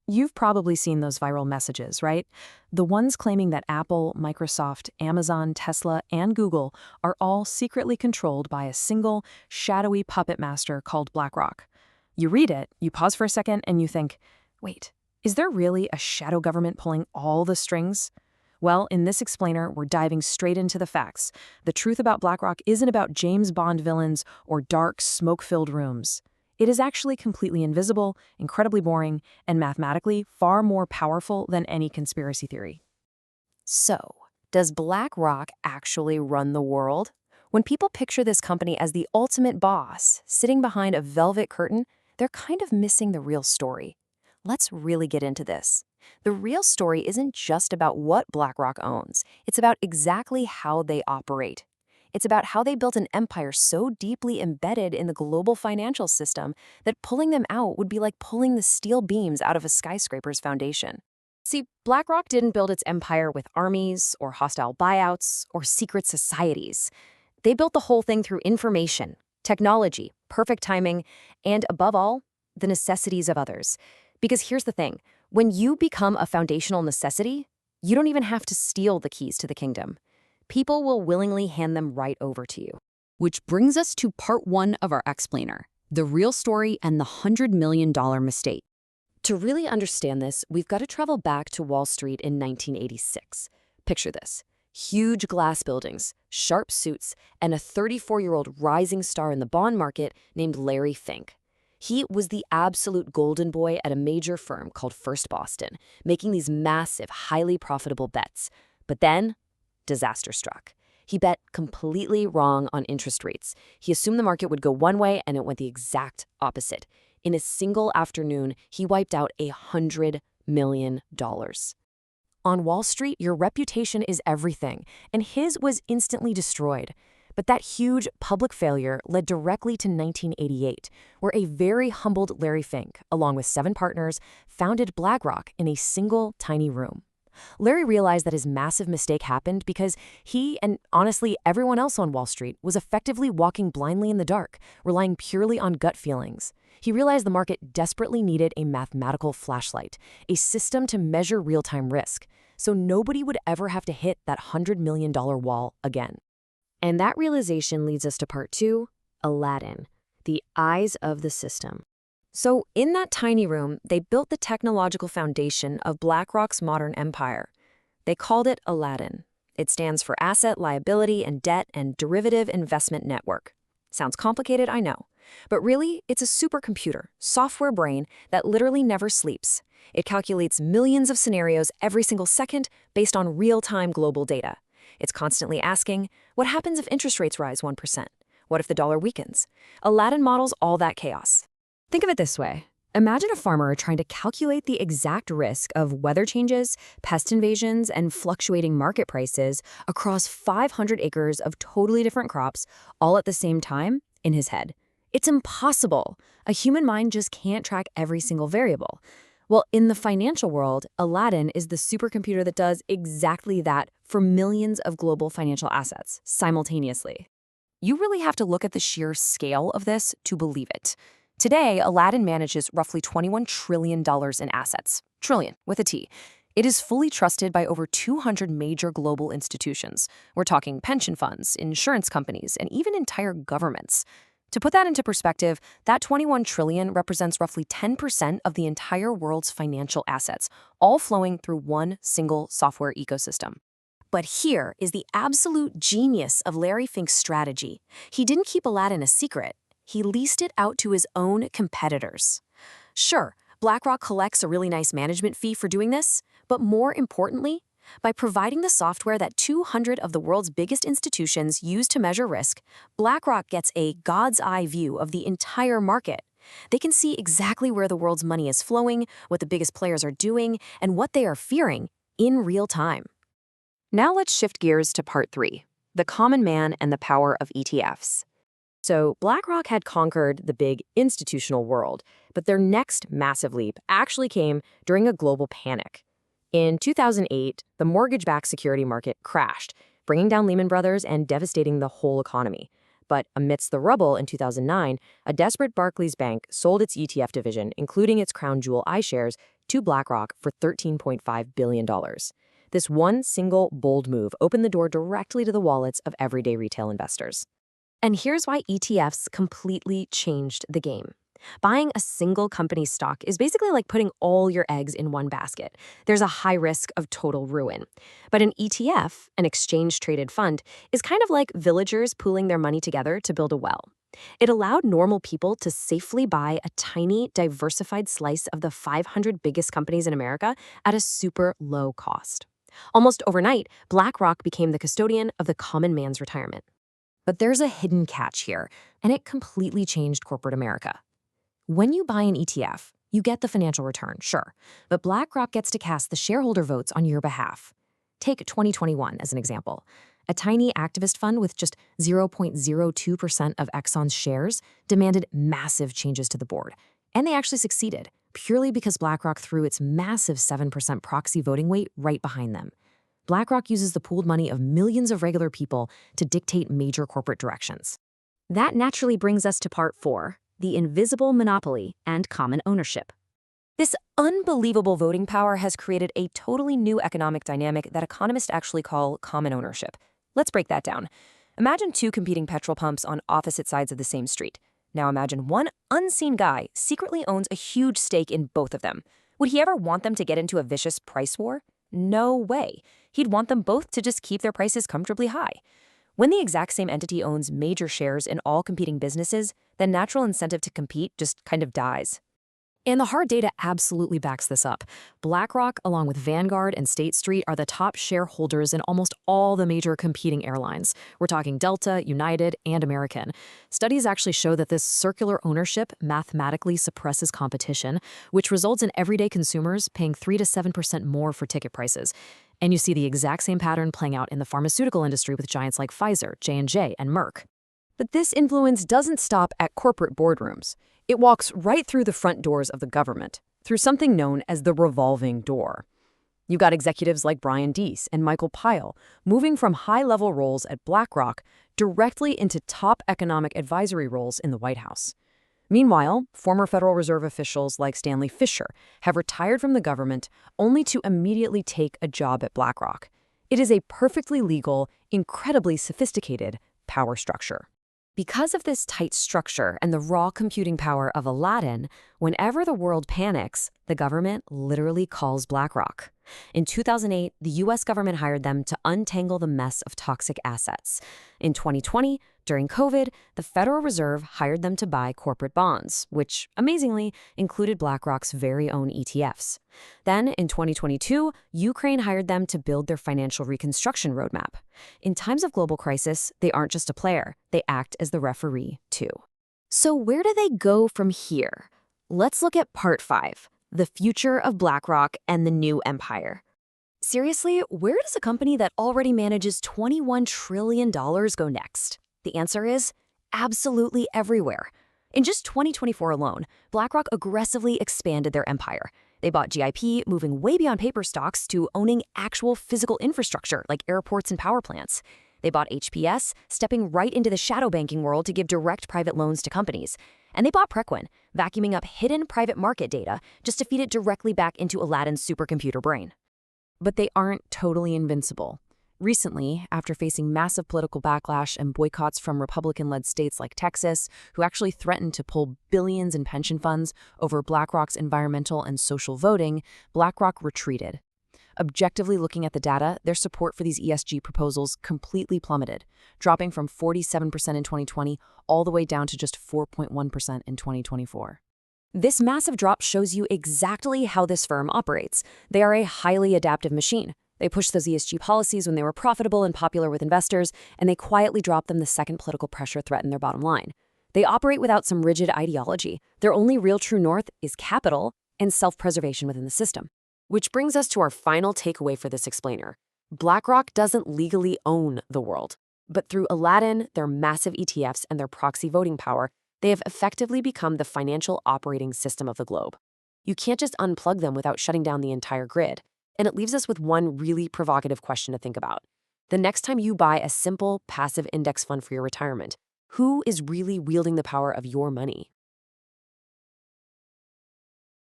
You've probably seen those viral messages, right? The ones claiming that Apple, Microsoft, Amazon, Tesla, and Google are all secretly controlled by a single, shadowy puppet master called Blackrock. You read it, you pause for a second, and you think, wait, is there really a shadow government pulling all the strings? Well, in this explainer, we're diving straight into the facts. The truth about Blackrock isn't about James Bond villains or dark, smoke-filled rooms. It is actually completely invisible, incredibly boring, and mathematically far more powerful than any conspiracy theory. So, does BlackRock actually run the world? When people picture this company as the ultimate boss, sitting behind a velvet curtain, they're kind of missing the real story. Let's really get into this. The real story isn't just about what BlackRock owns. It's about exactly how they operate. It's about how they built an empire so deeply embedded in the global financial system that pulling them out would be like pulling the steel beams out of a skyscraper's foundation. See, BlackRock didn't build its empire with armies or hostile buyouts or secret societies. They built the whole thing through information, technology, perfect timing, and above all, the necessities of others. Because here's the thing, when you become a foundational necessity, you don't even have to steal the keys to the kingdom. People will willingly hand them right over to you. Which brings us to part one of our explainer, the real story and the $100 million mistake. To really understand this, we've got to travel back to Wall Street in 1986. Picture this. Huge glass buildings, sharp suits, and a 34-year-old rising star in the bond market named Larry Fink. He was the absolute golden boy at a major firm called First Boston, making these massive, highly profitable bets. But then, disaster struck. He bet completely wrong on interest rates. He assumed the market would go one way, and it went the exact opposite. In a single afternoon, he wiped out $100 million. On Wall Street, your reputation is everything, and his was instantly destroyed. But that huge public failure led directly to 1988, where a very humbled Larry Fink, along with 7 partners, founded BlackRock in a single tiny room. Larry realized that his massive mistake happened because he, and honestly everyone else on Wall Street, was effectively walking blindly in the dark, relying purely on gut feelings. He realized the market desperately needed a mathematical flashlight, a system to measure real-time risk, so nobody would ever have to hit that $100 million wall again. And that realization leads us to part 2, Aladdin, the eyes of the system. So in that tiny room, they built the technological foundation of BlackRock's modern empire. They called it Aladdin. It stands for Asset, Liability, and Debt and Derivative Investment Network. Sounds complicated, I know. But really, it's a supercomputer, software brain that literally never sleeps. It calculates millions of scenarios every single second based on real-time global data. It's constantly asking, what happens if interest rates rise 1%? What if the dollar weakens? Aladdin models all that chaos. Think of it this way. Imagine a farmer trying to calculate the exact risk of weather changes, pest invasions, and fluctuating market prices across 500 acres of totally different crops, all at the same time, in his head. It's impossible. A human mind just can't track every single variable. Well, in the financial world, Aladdin is the supercomputer that does exactly that for millions of global financial assets simultaneously. You really have to look at the sheer scale of this to believe it. Today, Aladdin manages roughly $21 trillion in assets. Trillion, with a T. It is fully trusted by over 200 major global institutions. We're talking pension funds, insurance companies, and even entire governments. To put that into perspective, that $21 trillion represents roughly 10% of the entire world's financial assets, all flowing through one single software ecosystem. But here is the absolute genius of Larry Fink's strategy. He didn't keep Aladdin a secret. He leased it out to his own competitors. Sure, BlackRock collects a really nice management fee for doing this, but more importantly, by providing the software that 200 of the world's biggest institutions use to measure risk, BlackRock gets a God's eye view of the entire market. They can see exactly where the world's money is flowing, what the biggest players are doing, and what they are fearing in real time. Now let's shift gears to part 3, the common man and the power of ETFs. So BlackRock had conquered the big institutional world, but their next massive leap actually came during a global panic. In 2008, the mortgage-backed security market crashed, bringing down Lehman Brothers and devastating the whole economy. But amidst the rubble in 2009, a desperate Barclays Bank sold its ETF division, including its crown jewel iShares, to BlackRock for $13.5 billion. This one single bold move opened the door directly to the wallets of everyday retail investors. And here's why ETFs completely changed the game. Buying a single company's stock is basically like putting all your eggs in one basket. There's a high risk of total ruin. But an ETF, an exchange-traded fund, is kind of like villagers pooling their money together to build a well. It allowed normal people to safely buy a tiny, diversified slice of the 500 biggest companies in America at a super low cost. Almost overnight, BlackRock became the custodian of the common man's retirement. But there's a hidden catch here, and it completely changed corporate America. When you buy an ETF, you get the financial return, sure, but BlackRock gets to cast the shareholder votes on your behalf. Take 2021 as an example. A tiny activist fund with just 0.02% of Exxon's shares demanded massive changes to the board. And they actually succeeded, purely because BlackRock threw its massive 7% proxy voting weight right behind them. BlackRock uses the pooled money of millions of regular people to dictate major corporate directions. That naturally brings us to part 4, the invisible monopoly and common ownership. This unbelievable voting power has created a totally new economic dynamic that economists actually call common ownership. Let's break that down. Imagine two competing petrol pumps on opposite sides of the same street. Now imagine one unseen guy secretly owns a huge stake in both of them. Would he ever want them to get into a vicious price war? No way. He'd want them both to just keep their prices comfortably high. When the exact same entity owns major shares in all competing businesses, the natural incentive to compete just kind of dies. And the hard data absolutely backs this up. BlackRock, along with Vanguard and State Street, are the top shareholders in almost all the major competing airlines. We're talking Delta, United, and American. Studies actually show that this circular ownership mathematically suppresses competition, which results in everyday consumers paying 3 to 7% more for ticket prices. And you see the exact same pattern playing out in the pharmaceutical industry with giants like Pfizer, J&J, and Merck. But this influence doesn't stop at corporate boardrooms. It walks right through the front doors of the government, through something known as the revolving door. You've got executives like Brian Deese and Michael Pyle moving from high-level roles at BlackRock directly into top economic advisory roles in the White House. Meanwhile, former Federal Reserve officials like Stanley Fischer have retired from the government only to immediately take a job at BlackRock. It is a perfectly legal, incredibly sophisticated power structure. Because of this tight structure and the raw computing power of Aladdin, whenever the world panics, the government literally calls BlackRock. In 2008, the U.S. government hired them to untangle the mess of toxic assets. In 2020, during COVID, the Federal Reserve hired them to buy corporate bonds, which, amazingly, included BlackRock's very own ETFs. Then, in 2022, Ukraine hired them to build their financial reconstruction roadmap. In times of global crisis, they aren't just a player, they act as the referee, too. So where do they go from here? Let's look at part 5. The future of BlackRock and the new empire. Seriously, where does a company that already manages $21 trillion go next? The answer is absolutely everywhere. In just 2024 alone, BlackRock aggressively expanded their empire. They bought GIP, moving way beyond paper stocks to owning actual physical infrastructure like airports and power plants. They bought HPS, stepping right into the shadow banking world to give direct private loans to companies. And they bought Preqin, vacuuming up hidden private market data just to feed it directly back into Aladdin's supercomputer brain. But they aren't totally invincible. Recently, after facing massive political backlash and boycotts from Republican-led states like Texas, who actually threatened to pull billions in pension funds over BlackRock's environmental and social voting, BlackRock retreated. Objectively looking at the data, their support for these ESG proposals completely plummeted, dropping from 47% in 2020 all the way down to just 4.1% in 2024. This massive drop shows you exactly how this firm operates. They are a highly adaptive machine. They pushed those ESG policies when they were profitable and popular with investors, and they quietly dropped them the second political pressure threatened their bottom line. They operate without some rigid ideology. Their only real true north is capital and self-preservation within the system. Which brings us to our final takeaway for this explainer. BlackRock doesn't legally own the world, but through Aladdin, their massive ETFs, and their proxy voting power, they have effectively become the financial operating system of the globe. You can't just unplug them without shutting down the entire grid. And it leaves us with one really provocative question to think about. The next time you buy a simple, passive index fund for your retirement, who is really wielding the power of your money?